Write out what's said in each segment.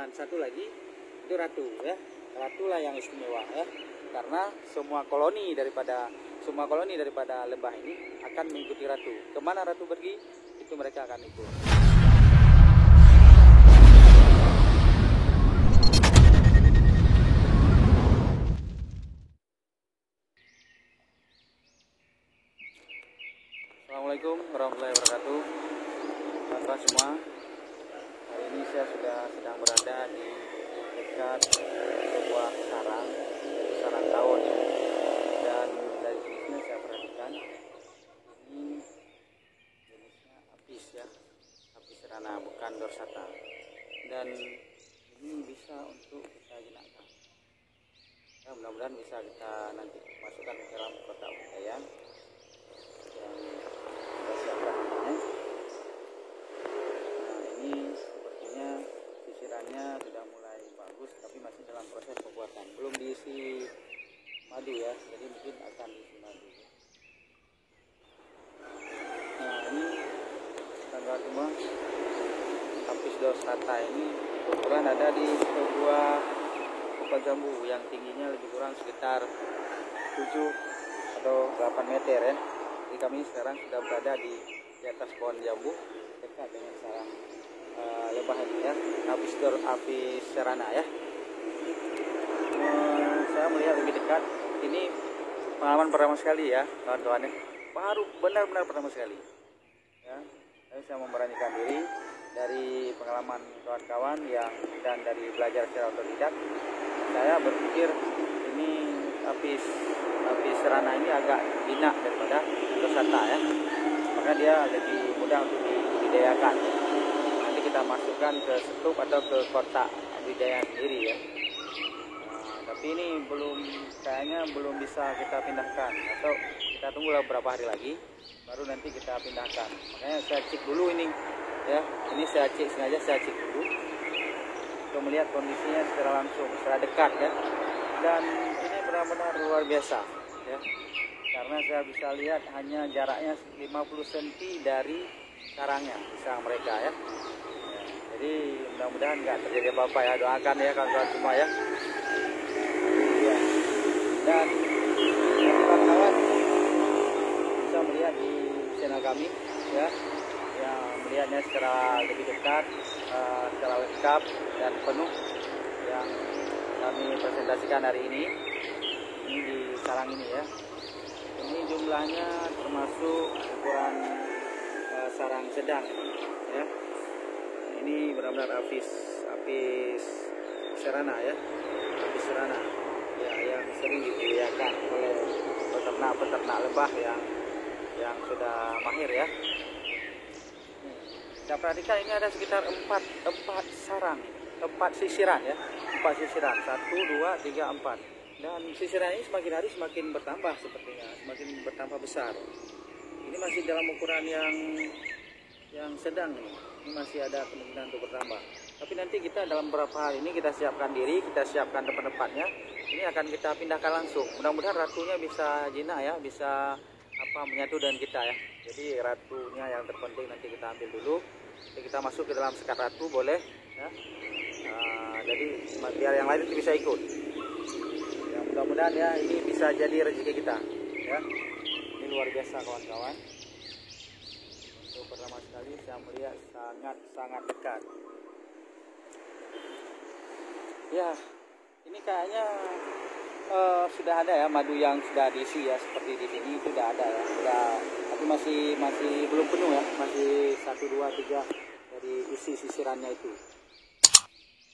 Dan satu lagi itu ratu ya. Ratu lah yang istimewa ya. Karena semua koloni daripada lebah ini akan mengikuti ratu. Kemana ratu pergi, itu mereka akan ikut. Assalamualaikum warahmatullahi wabarakatuh, teman-teman semua. Hari ini saya sedang berada di dekat sebuah sarang tawon ya. Dan dari sini saya perhatikan ini jenisnya apis ya, apis serana bukan dorsata. Dan ini bisa untuk kita jinakkan. Ya, mudah-mudahan bisa kita nanti masukkan ke dalam kotak budidaya. Yang kita siapkan namanya. Nah, ini sepertinya sisirannya sudah mulai bagus, tapi masih dalam proses pembuatan, belum diisi madu ya, jadi mungkin akan diisi madu. Nah, ini tanggal semua apis dorsata ini kebetulan ada di sebuah pokok jambu yang tingginya lebih kurang sekitar 7 atau 8 meter ya. Jadi kami sekarang sudah berada di atas pohon jambu dekat dengan sarang lebah ini ya, apis serana ya. Saya melihat lebih dekat, ini pengalaman pertama sekali ya kawan-kawan ya, baru benar-benar pertama sekali ya. Saya memberanikan diri dari pengalaman kawan-kawan dan dari belajar secara otodidak. Saya berpikir ini apis serana ini agak jinak daripada dorsata ya, maka dia lebih mudah untuk dibudidayakan. Nanti kita masukkan ke stup atau ke kotak budidaya sendiri ya. Tapi ini kayaknya belum bisa kita pindahkan, atau kita tunggulah beberapa hari lagi baru nanti kita pindahkan. Makanya saya cek dulu ini ya, ini sengaja saya cek dulu untuk melihat kondisinya secara langsung, secara dekat ya. Dan ini benar-benar luar biasa ya, karena saya bisa lihat hanya jaraknya 50 cm dari sarangnya, sarang mereka ya. Jadi mudah-mudahan nggak terjadi apa-apa ya, doakan ya kawan-kawan semua ya. Dan kawan-kawan bisa melihat di channel kami ya, yang melihatnya secara lebih dekat, secara lengkap dan penuh yang kami presentasikan hari ini di sarang ini ya. Ini jumlahnya termasuk ukuran sarang sedang ya. Ini benar-benar apis serana ya, apis serana ya, yang sering dibudidayakan oleh peternak lebah yang sudah mahir ya. Kita perhatikan ini ada sekitar 4 sarang, 4 sisiran ya, 4 sisiran, 1, 2, 3, 4. Dan sisiran ini semakin hari semakin bertambah sepertinya, semakin bertambah besar. Ini masih dalam ukuran yang sedang nih. Ini masih ada kemungkinan untuk bertambah. Tapi nanti kita dalam beberapa hari ini kita siapkan diri, kita siapkan tempat-tempatnya. Ini akan kita pindahkan langsung. Mudah-mudahan ratunya bisa jinak ya, bisa menyatu dengan kita ya. Jadi ratunya yang terpenting nanti kita ambil dulu. Jadi kita masuk ke dalam sekat ratu boleh ya. Jadi biar yang lain bisa ikut. Ya, mudah-mudahan ya ini bisa jadi rezeki kita ya. Ini luar biasa kawan-kawan. Untuk pertama sekali saya melihat sangat dekat. Ya, ini kayaknya sudah ada ya madu yang sudah diisi ya, seperti di sini sudah ada ya, tapi masih belum penuh ya, masih 1, 2, 3 dari isi sisirannya itu.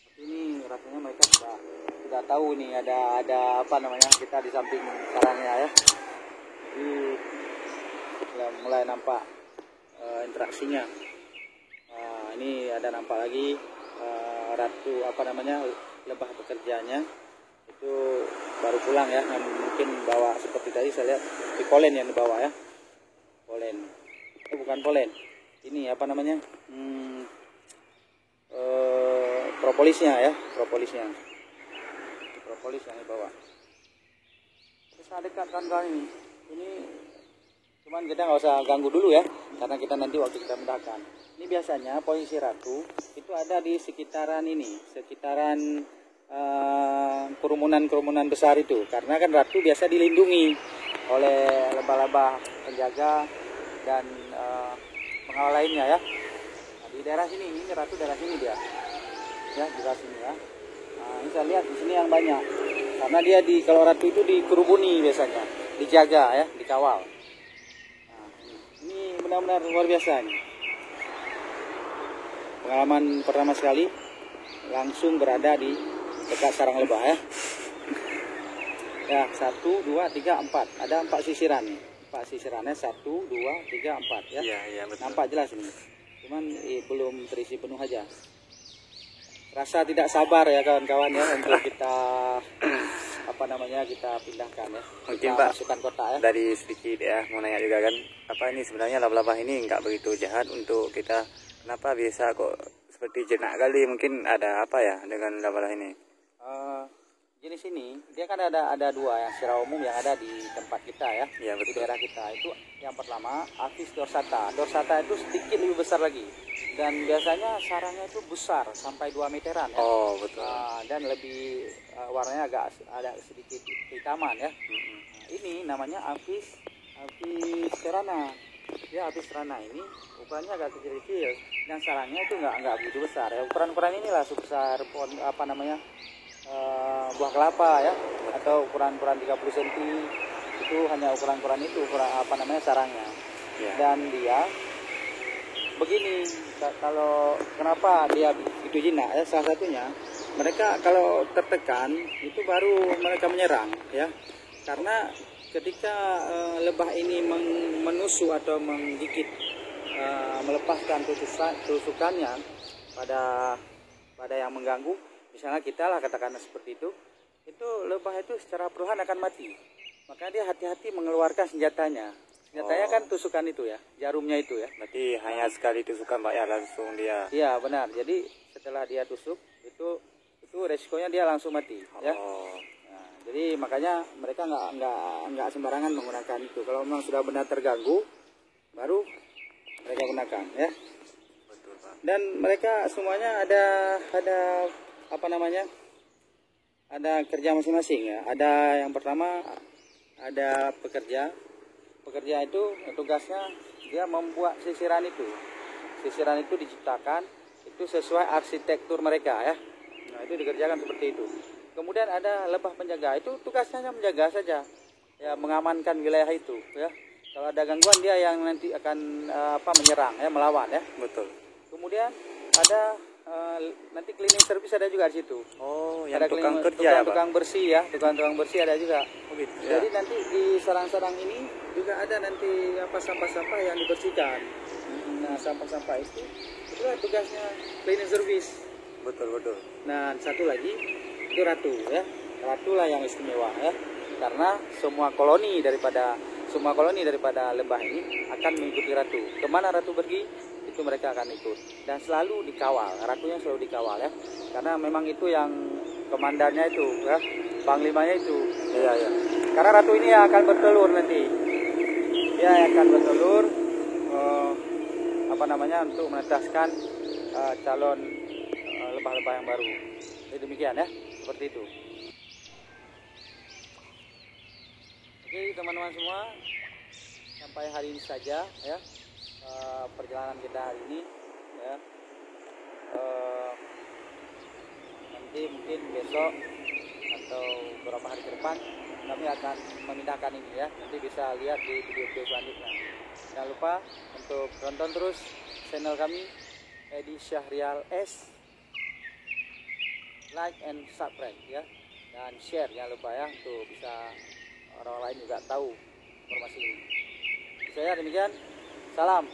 Tapi ini rasanya mereka sudah tahu nih ada kita di samping sarangnya ya. Jadi mulai nampak interaksinya. Ini ada nampak lagi ratu lebah pekerjanya itu baru pulang ya, yang mungkin bawa seperti tadi saya lihat di polen yang dibawa ya, polen itu bukan polen, ini propolisnya ya, propolis yang dibawa. Terus dekat kawan-kawan ini cuman kita nggak usah ganggu dulu ya, karena kita nanti waktu kita mendahkan Ini biasanya posisi ratu itu ada di sekitaran ini, sekitaran kerumunan-kerumunan besar itu, karena kan ratu biasa dilindungi oleh lebah-lebah penjaga dan pengawal lainnya ya. Nah, di daerah sini ini ratu daerah sini dia, ya di daerah sini ya. Nah, ini saya lihat di sini yang banyak, karena dia kalau ratu itu dikerubuni biasanya, dijaga ya, dikawal. Nah, ini benar-benar luar biasa nih. Pengalaman pertama sekali langsung berada di dekat sarang lebah ya. Ya 1, 2, 3, 4. Ada 4 sisiran nih. 4 sisirannya 1, 2, 3, 4 ya. Iya, betul. Nampak jelas ini. Cuman belum terisi penuh aja. Rasa tidak sabar ya kawan-kawan ya untuk kita kita pindahkan ya. Mungkin kita Pak masukkan kotak ya. Dari sedikit ya mau nanya juga kan, apa ini sebenarnya laba-laba ini nggak begitu jahat untuk kita, kenapa biasa kok seperti jenak kali, mungkin ada apa ya dengan laba-laba ini? Jenis ini dia kan ada dua yang secara umum yang ada di tempat kita ya, Ya, di betul. daerah kita. Itu yang pertama Apis dorsata. Dorsata itu sedikit lebih besar lagi dan biasanya sarangnya itu besar sampai 2 meteran ya. Oh betul. Dan lebih warnanya ada sedikit hitaman ya. Ini namanya Apis serrana. Ya, Apis serrana ini ukurannya agak kecil-kecil dan sarangnya itu nggak begitu besar ya. Ukuran inilah sebesar pohon buah kelapa ya, atau ukuran 30 cm. Itu hanya ukuran itu, sarangnya. Ya. Dan dia begini, kalau kenapa dia itu jinak ya, salah satunya mereka kalau tertekan itu baru mereka menyerang ya. Karena ketika lebah ini menusuk atau menggigit, melepaskan tusukannya pada yang mengganggu, misalnya kita lah katakanlah seperti itu lebah itu secara perlahan akan mati. Maka dia hati-hati mengeluarkan senjatanya. Senjatanya kan tusukan itu ya, jarumnya itu ya. Berarti hanya sekali tusukan Pak ya, langsung dia. Iya benar. Jadi setelah dia tusuk itu resikonya dia langsung mati ya. Nah, jadi makanya mereka nggak sembarangan menggunakan itu. Kalau memang sudah benar terganggu, baru mereka gunakan ya. Betul Pak. Dan mereka semuanya ada ada kerja masing-masing ya. Ada yang pertama ada pekerja itu tugasnya dia membuat sisiran itu diciptakan itu sesuai arsitektur mereka ya. Nah, itu dikerjakan seperti itu. Kemudian ada lebah penjaga, itu tugasnya hanya menjaga saja ya, mengamankan wilayah itu ya. Kalau ada gangguan dia yang nanti akan menyerang ya, melawan ya. Betul. Kemudian ada nanti cleaning service ada juga di situ. Oh, yang ada tukang kerja ya Pak? Tukang bersih ya, tukang bersih ada juga. Oh, gitu, ya. Jadi nanti di sarang-sarang ini juga ada nanti sampah-sampah yang dibersihkan. Nah, sampah-sampah itu tugasnya cleaning service. Betul. Nah, satu lagi itu ratu ya. Ratu lah yang istimewa ya. Karena semua koloni daripada lebah ini akan mengikuti ratu. Kemana ratu pergi, itu mereka akan ikut dan selalu dikawal. Ratunya selalu dikawal ya, karena memang itu yang komandannya itu ya, panglimanya itu. Iya. Karena ratu ini akan bertelur nanti. Dia akan bertelur untuk menetaskan calon lebah-lebah yang baru. Jadi demikian ya, seperti itu. Oke teman-teman semua, sampai hari ini saja ya perjalanan kita hari ini ya. Nanti mungkin besok atau beberapa hari ke depan kami akan memindahkan ini ya. Nanti bisa lihat di video-video selanjutnya. Jangan lupa untuk tonton terus channel kami Edi Syahrial S, like and subscribe ya, dan share jangan lupa ya, untuk bisa orang lain juga tahu informasi ini. Saya demikian, salam.